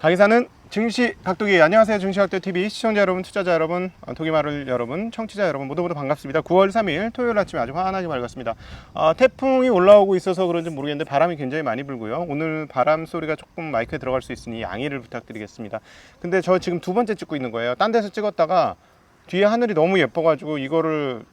강의사는 증시 각도기. 안녕하세요. 증시 각도 TV 시청자 여러분, 투자자 여러분, 도기마을 여러분, 청취자 여러분 모두 반갑습니다. 9월 3일 토요일 아침 아주 환하게 밝았습니다. 태풍이 올라오고 있어서 그런지 모르겠는데 바람이 굉장히 많이 불고요. 오늘 바람 소리가 조금 마이크에 들어갈 수 있으니 양해를 부탁드리겠습니다. 근데 저 지금 두 번째 찍고 있는 거예요. 딴 데서 찍었다가 뒤에 하늘이 너무 예뻐가지고 이거를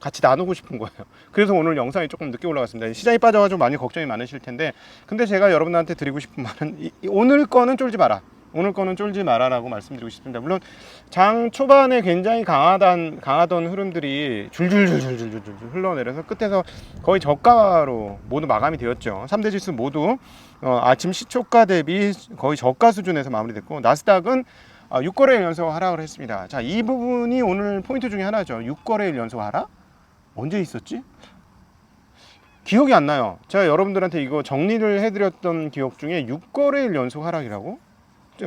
같이 나누고 싶은 거예요. 그래서 오늘 영상이 조금 늦게 올라갔습니다. 시장이 빠져가지고 많이 걱정이 많으실 텐데, 근데 제가 여러분한테 드리고 싶은 말은 오늘 거는 쫄지 마라. 오늘 거는 쫄지 마라라고 말씀드리고 싶습니다. 물론 장 초반에 굉장히 강하던 흐름들이 줄줄줄줄줄줄 흘러내려서 끝에서 거의 저가로 모두 마감이 되었죠. 3대 지수 모두 아침 시초가 대비 거의 저가 수준에서 마무리됐고, 나스닥은 6거래일 연속 하락을 했습니다. 자, 이 부분이 오늘 포인트 중에 하나죠. 6거래일 연속 하락? 언제 있었지? 기억이 안 나요. 제가 여러분들한테 이거 정리를 해드렸던 기억 중에 6거래일 연속 하락이라고?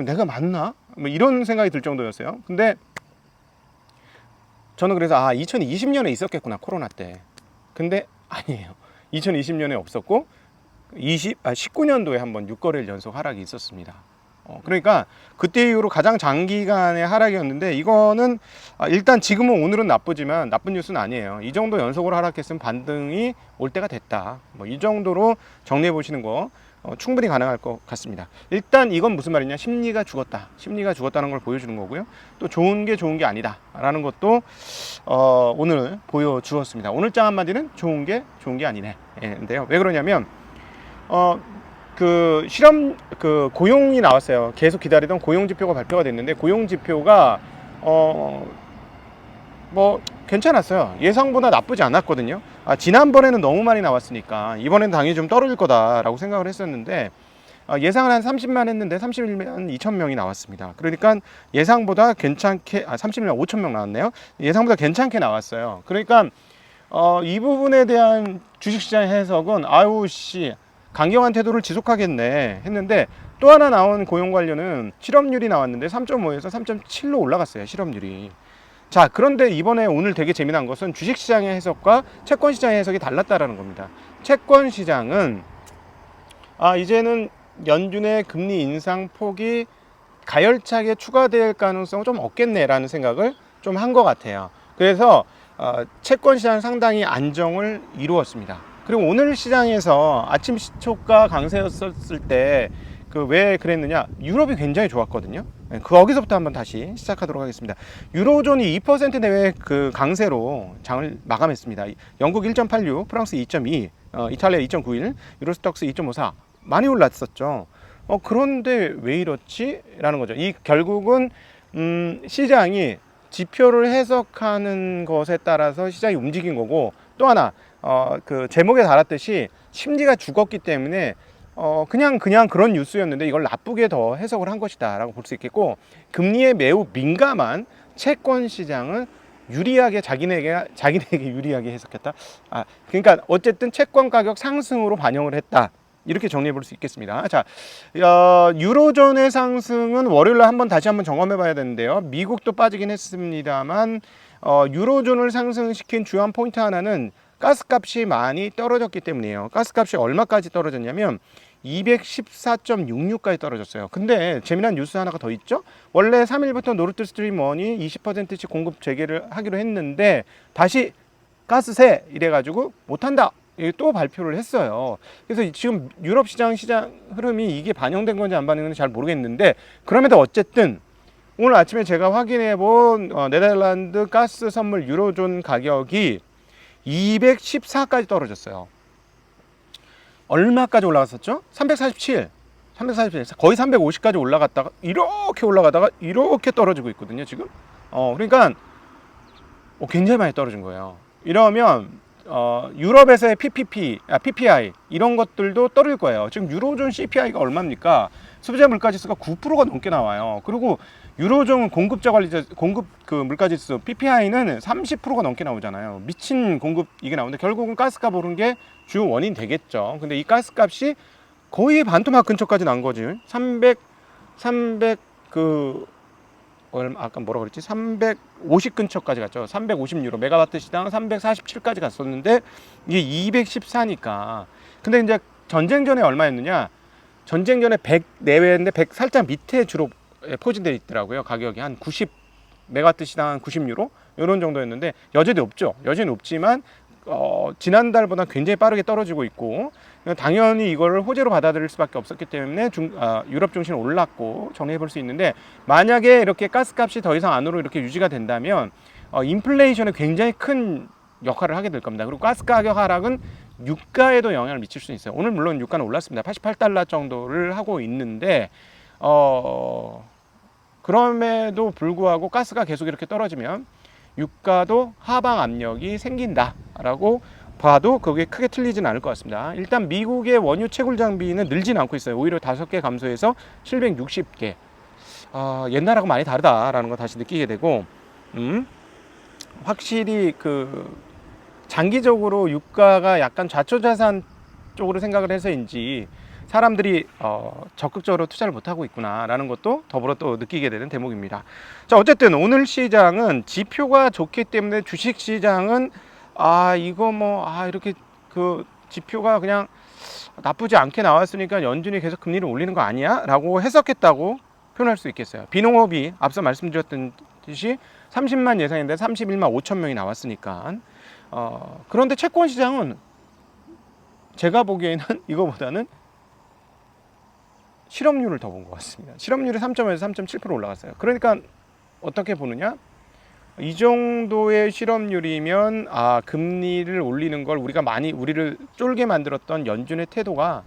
내가 맞나? 뭐 이런 생각이 들 정도였어요. 근데 저는 그래서 2020년에 있었겠구나, 코로나 때. 근데 아니에요. 2020년에 없었고 19년도에 한번 6거래일 연속 하락이 있었습니다. 그러니까 그때 이후로 가장 장기간의 하락이었는데, 이거는 일단 지금은 오늘은 나쁘지만 나쁜 뉴스는 아니에요. 이 정도 연속으로 하락했으면 반등이 올 때가 됐다. 뭐 이 정도로 정리해 보시는 거 충분히 가능할 것 같습니다. 일단 이건 무슨 말이냐? 심리가 죽었다. 심리가 죽었다는 걸 보여주는 거고요. 또 좋은 게 아니다 라는 것도 오늘 보여주었습니다. 오늘 장 한마디는 좋은 게 아니네. 인데요. 왜 그러냐면 고용이 나왔어요. 계속 기다리던 고용 지표가 발표가 됐는데, 고용 지표가 뭐 괜찮았어요. 예상보다 나쁘지 않았거든요. 지난번에는 너무 많이 나왔으니까 이번엔 당연히 좀 떨어질 거다라고 생각을 했었는데, 예상을 한 30만 했는데 31만 2천 명이 나왔습니다. 그러니까 예상보다 괜찮게 31만 5천 명 나왔네요. 예상보다 괜찮게 나왔어요. 그러니까 이 부분에 대한 주식시장의 해석은 강경한 태도를 지속하겠네 했는데, 또 하나 나온 고용 관련은 실업률이 나왔는데 3.5에서 3.7로 올라갔어요. 실업률이. 자, 그런데 이번에 오늘 되게 재미난 것은 주식시장의 해석과 채권시장의 해석이 달랐다라는 겁니다. 채권시장은 이제는 연준의 금리 인상 폭이 가열차게 추가될 가능성은 좀 없겠네라는 생각을 좀 한 것 같아요. 그래서 채권시장은 상당히 안정을 이루었습니다. 그리고 오늘 시장에서 아침 시초가 강세였을 때 왜 그랬느냐? 유럽이 굉장히 좋았거든요. 거기서부터 한번 다시 시작하도록 하겠습니다. 유로존이 2% 내외 강세로 장을 마감했습니다. 영국 1.86, 프랑스 2.2, 이탈리아 2.91, 유로스톡스 2.54 많이 올랐었죠. 그런데 왜 이렇지? 라는 거죠. 결국은 시장이 지표를 해석하는 것에 따라서 시장이 움직인 거고, 또 하나 제목에 달았듯이 심리가 죽었기 때문에 그냥 그런 뉴스였는데 이걸 나쁘게 더 해석을 한 것이다 라고 볼 수 있겠고, 금리에 매우 민감한 채권 시장은 유리하게 자기네에게 유리하게 해석했다. 그러니까 어쨌든 채권 가격 상승으로 반영을 했다. 이렇게 정리해 볼 수 있겠습니다. 자, 유로존의 상승은 월요일날 다시 한번 점검해 봐야 되는데요. 미국도 빠지긴 했습니다만 유로존을 상승시킨 주요한 포인트 하나는 가스값이 많이 떨어졌기 때문이에요. 가스값이 얼마까지 떨어졌냐면 214.66까지 떨어졌어요. 근데 재미난 뉴스 하나가 더 있죠. 원래 3일부터 노르트 스트림 1이 20%씩 공급 재개를 하기로 했는데 다시 가스세 이래가지고 못한다, 또 발표를 했어요. 그래서 지금 유럽 시장 흐름이 이게 반영된 건지 안 반영된지 잘 모르겠는데, 그럼에도 어쨌든 오늘 아침에 제가 확인해 본 네덜란드 가스 선물 유로존 가격이 214까지 떨어졌어요. 얼마까지 올라갔었죠? 347, 거의 350까지 올라갔다가 이렇게 떨어지고 있거든요, 지금. 그러니까 굉장히 많이 떨어진 거예요. 이러면 유럽에서의 PPI 이런 것들도 떨어질 거예요. 지금 유로존 CPI가 얼마입니까? 소비자 물가지수가 9%가 넘게 나와요. 그리고 유로존 공급 물가지수 PPI는 30%가 넘게 나오잖아요. 미친 공급 이게 나오는데, 결국은 가스값 오른 게 주요 원인 되겠죠. 근데 이 가스값이 거의 반토막 근처까지 난 거지. 350 근처까지 갔죠. 350유로 메가와트 시당 347까지 갔었는데 이게 214니까. 근데 이제 전쟁 전에 얼마였느냐? 전쟁 전에 100 내외인데 100 살짝 밑에 주로 포진되어 있더라고요. 가격이 한 90 메가와트 시당 한 90유로 이런 정도였는데 여전히 높죠. 여전히 높지만 지난달보다 굉장히 빠르게 떨어지고 있고, 당연히 이거를 호재로 받아들일 수밖에 없었기 때문에 유럽 증시는 올랐고 정리해 볼 수 있는데, 만약에 이렇게 가스값이 더 이상 안으로 이렇게 유지가 된다면 인플레이션에 굉장히 큰 역할을 하게 될 겁니다. 그리고 가스 가격 하락은 유가에도 영향을 미칠 수 있어요. 오늘 물론 유가는 올랐습니다. 88달러 정도를 하고 있는데 그럼에도 불구하고 가스가 계속 이렇게 떨어지면 유가도 하방 압력이 생긴다라고 봐도 그게 크게 틀리진 않을 것 같습니다. 일단 미국의 원유 채굴 장비는 늘진 않고 있어요. 오히려 5개 감소해서 760개. 옛날하고 많이 다르다라는 거 다시 느끼게 되고, 확실히 장기적으로 유가가 약간 좌초자산 쪽으로 생각을 해서인지 사람들이 적극적으로 투자를 못하고 있구나라는 것도 더불어 또 느끼게 되는 대목입니다. 자, 어쨌든 오늘 시장은 지표가 좋기 때문에 주식시장은 이렇게 지표가 그냥 나쁘지 않게 나왔으니까 연준이 계속 금리를 올리는 거 아니야? 라고 해석했다고 표현할 수 있겠어요. 비농업이 앞서 말씀드렸듯이 30만 예상인데 31만 5천 명이 나왔으니까. 그런데 채권 시장은 제가 보기에는 이거보다는 실업률을 더 본 것 같습니다. 실업률이 3.5에서 3.7% 올라갔어요. 그러니까 어떻게 보느냐? 이 정도의 실업률이면 금리를 올리는 걸 우리를 쫄게 만들었던 연준의 태도가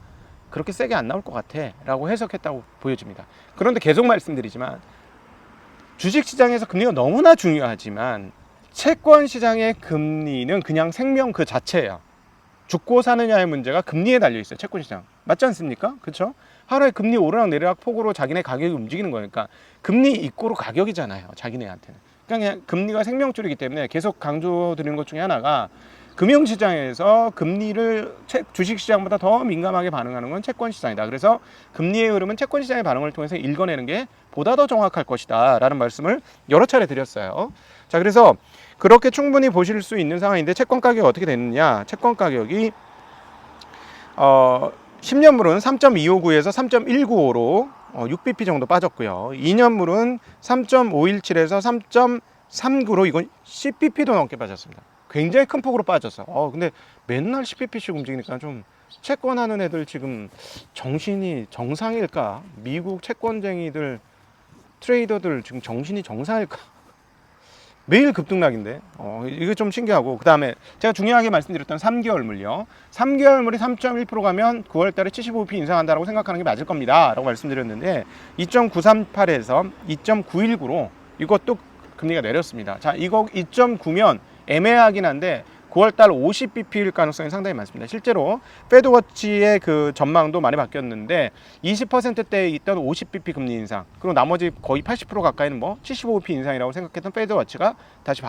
그렇게 세게 안 나올 것 같아 라고 해석했다고 보여집니다. 그런데 계속 말씀드리지만 주식시장에서 금리가 너무나 중요하지만 채권 시장의 금리는 그냥 생명 그 자체예요. 죽고 사느냐의 문제가 금리에 달려 있어요. 채권 시장 맞지 않습니까? 그렇죠? 하루에 금리 오르락 내리락 폭으로 자기네 가격이 움직이는 거니까 금리 이꼬르 가격이잖아요. 자기네한테는. 그냥 금리가 생명줄이기 때문에 계속 강조드리는 것 중에 하나가, 금융시장에서 금리를 주식시장보다 더 민감하게 반응하는 건 채권시장이다. 그래서 금리의 흐름은 채권시장의 반응을 통해서 읽어내는 게 보다 더 정확할 것이다 라는 말씀을 여러 차례 드렸어요. 자, 그래서 그렇게 충분히 보실 수 있는 상황인데, 채권 가격이 어떻게 됐느냐. 채권 가격이 10년물은 3.259에서 3.195로 6bp 정도 빠졌고요. 2년물은 3.517에서 3.39로 이건 10bp도 넘게 빠졌습니다. 굉장히 큰 폭으로 빠졌어. 근데 맨날 10bp씩 움직이니까 좀 채권하는 애들 지금 정신이 정상일까? 미국 채권쟁이들, 트레이더들 지금 정신이 정상일까? 매일 급등락인데 이게 좀 신기하고, 그 다음에 제가 중요하게 말씀드렸던 3개월물요. 3개월물이 3.1% 가면 9월달에 75p 인상한다고 생각하는 게 맞을 겁니다 라고 말씀드렸는데, 2.938에서 2.919로 이것도 금리가 내렸습니다. 자, 이거 2.9면 애매하긴 한데 9월달 50bp일 가능성이 상당히 많습니다. 실제로 페드워치의 그 전망도 많이 바뀌었는데 20%대에 있던 50bp 금리 인상, 그리고 나머지 거의 80% 가까이는 75bp 인상이라고 생각했던 페드워치가 다시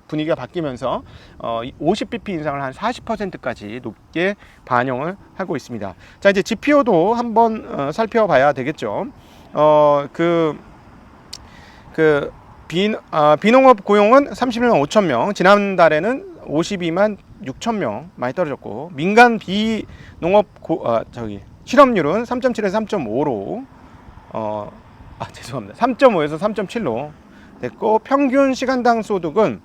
분위기가 바뀌면서 50bp 인상을 한 40%까지 높게 반영을 하고 있습니다. 자, 이제 지표도 한번 살펴봐야 되겠죠. 비농업 고용은 31만 5천 명, 지난달에는 52만 6천 명 많이 떨어졌고, 민간 비농업 실업률은 3.7에서 3.5로 죄송합니다. 3.5에서 3.7로 됐고, 평균 시간당 소득은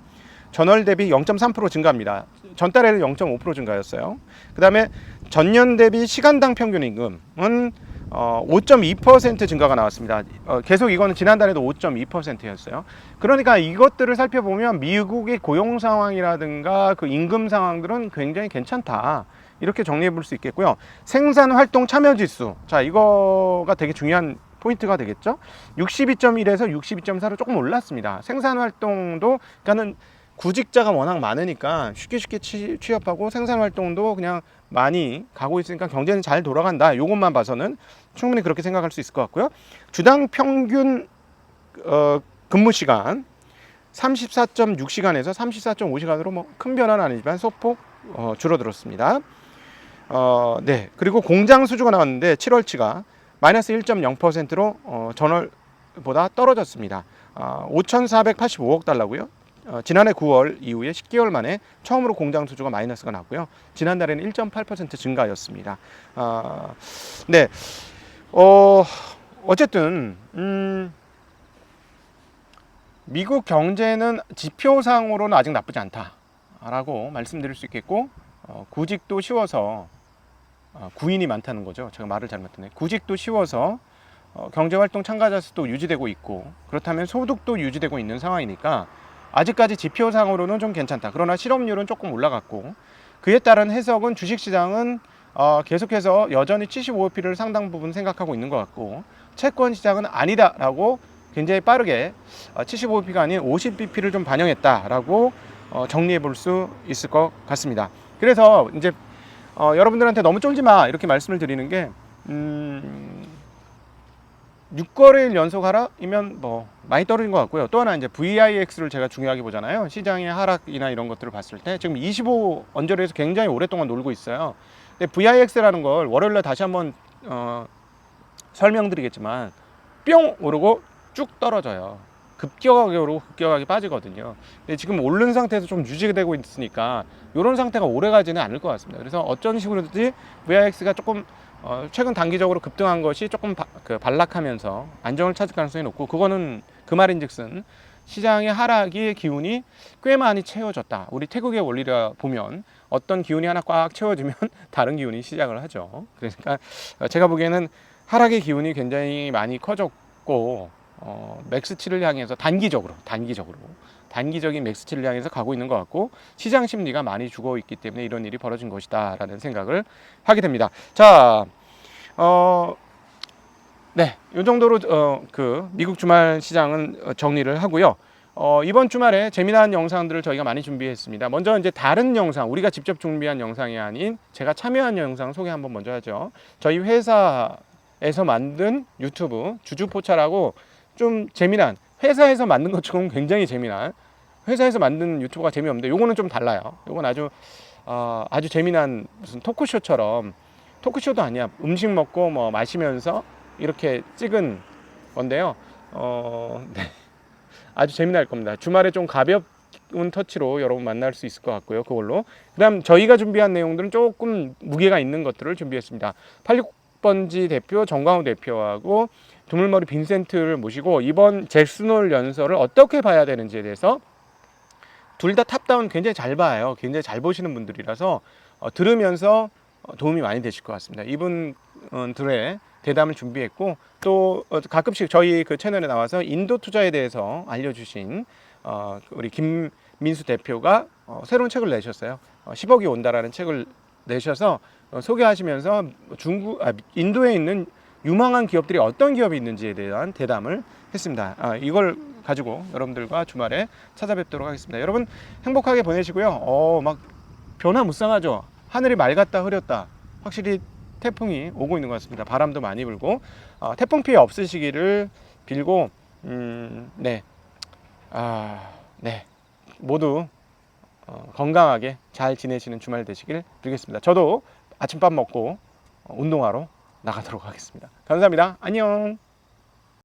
전월 대비 0.3% 증가합니다. 전달에는 0.5% 증가였어요. 그 다음에 전년 대비 시간당 평균 임금은 5.2% 증가가 나왔습니다. 계속 이거는 지난달에도 5.2%였어요. 그러니까 이것들을 살펴보면 미국의 고용 상황이라든가 그 임금 상황들은 굉장히 괜찮다, 이렇게 정리해 볼 수 있겠고요. 생산활동 참여지수, 자, 이거가 되게 중요한 포인트가 되겠죠. 62.1에서 62.4로 조금 올랐습니다. 생산활동도, 그러니까는 구직자가 워낙 많으니까 쉽게 취업하고 생산활동도 그냥 많이 가고 있으니까 경제는 잘 돌아간다, 이것만 봐서는 충분히 그렇게 생각할 수 있을 것 같고요. 주당 평균 근무시간 34.6시간에서 34.5시간으로 큰 변화는 아니지만 소폭 줄어들었습니다. 네, 그리고 공장 수주가 나왔는데 7월치가 마이너스 1.0%로 전월보다 떨어졌습니다. 5,485억 달러고요. 지난해 9월 이후에 10개월 만에 처음으로 공장 수주가 마이너스가 나고요. 지난달에는 1.8% 증가였습니다. 네, 어쨌든 미국 경제는 지표상으로는 아직 나쁘지 않다라고 말씀드릴 수 있겠고, 구직도 쉬워서 구인이 많다는 거죠. 제가 말을 잘못했네. 구직도 쉬워서 경제활동 참가자 수도 유지되고 있고, 그렇다면 소득도 유지되고 있는 상황이니까 아직까지 지표상으로는 좀 괜찮다. 그러나 실업률은 조금 올라갔고, 그에 따른 해석은 주식시장은 계속해서 여전히 75bp를 상당 부분 생각하고 있는 것 같고, 채권 시장은 아니다라고 굉장히 빠르게 75bp가 아닌 50bp를 좀 반영했다라고 정리해 볼 수 있을 것 같습니다. 그래서 이제 여러분들한테 너무 쫄지 마 이렇게 말씀을 드리는 게 6거래일 연속 하락이면 뭐 많이 떨어진 것 같고요. 또 하나 이제 VIX를 제가 중요하게 보잖아요. 시장의 하락이나 이런 것들을 봤을 때 지금 25 언저리에서 굉장히 오랫동안 놀고 있어요. 근데 VIX라는 걸 월요일날 다시 한번 설명드리겠지만 뿅 오르고 쭉 떨어져요. 급격하게 오르고 급격하게 빠지거든요. 근데 지금 오른 상태에서 좀 유지되고 있으니까 이런 상태가 오래 가지는 않을 것 같습니다. 그래서 어쩐 식으로든지 VIX가 조금 최근 단기적으로 급등한 것이 조금 반락하면서 안정을 찾을 가능성이 높고, 그거는 그 말인즉슨 시장의 하락의 기운이 꽤 많이 채워졌다. 우리 태국의 원리라 보면 어떤 기운이 하나 꽉 채워지면 다른 기운이 시작을 하죠. 그러니까 제가 보기에는 하락의 기운이 굉장히 많이 커졌고, 맥스치를 향해서 단기적인 맥스치를 향해서 가고 있는 것 같고, 시장 심리가 많이 죽어 있기 때문에 이런 일이 벌어진 것이다 라는 생각을 하게 됩니다. 자, 네, 이 정도로 그 미국 주말 시장은 정리를 하고요. 이번 주말에 재미난 영상들을 저희가 많이 준비했습니다. 먼저 이제 다른 영상, 우리가 직접 준비한 영상이 아닌 제가 참여한 영상 소개 한번 먼저 하죠. 저희 회사에서 만든 유튜브 주주포차라고 좀 재미난, 회사에서 만든 것처럼 굉장히 재미난, 회사에서 만든 유튜브가 재미없는데 요거는 좀 달라요. 요건 아주 재미난 무슨 토크쇼처럼, 토크쇼도 아니야. 음식 먹고 뭐 마시면서 이렇게 찍은 건데요. 네. 아주 재미날 겁니다. 주말에 좀 가벼운 터치로 여러분 만날 수 있을 것 같고요. 그걸로. 그다음 저희가 준비한 내용들은 조금 무게가 있는 것들을 준비했습니다. 86번지 대표 정광우 대표하고 두물머리 빈센트를 모시고 이번 잭슨홀 연설을 어떻게 봐야 되는지에 대해서, 둘 다 탑다운 굉장히 잘 봐요. 굉장히 잘 보시는 분들이라서 들으면서 도움이 많이 되실 것 같습니다. 이분들의 대담을 준비했고, 또 가끔씩 저희 그 채널에 나와서 인도 투자에 대해서 알려주신 우리 김민수 대표가 새로운 책을 내셨어요. 10억이 온다라는 책을 내셔서 소개하시면서 인도에 있는 유망한 기업들이 어떤 기업이 있는지에 대한 대담을 했습니다. 이걸 가지고 여러분들과 주말에 찾아뵙도록 하겠습니다. 여러분 행복하게 보내시고요. 막 변화무쌍하죠. 하늘이 맑았다 흐렸다. 확실히 태풍이 오고 있는 것 같습니다. 바람도 많이 불고 태풍 피해 없으시기를 빌고, 네, 네, 모두 건강하게 잘 지내시는 주말 되시길 빌겠습니다. 저도 아침밥 먹고 운동하러 나가도록 하겠습니다. 감사합니다. 안녕.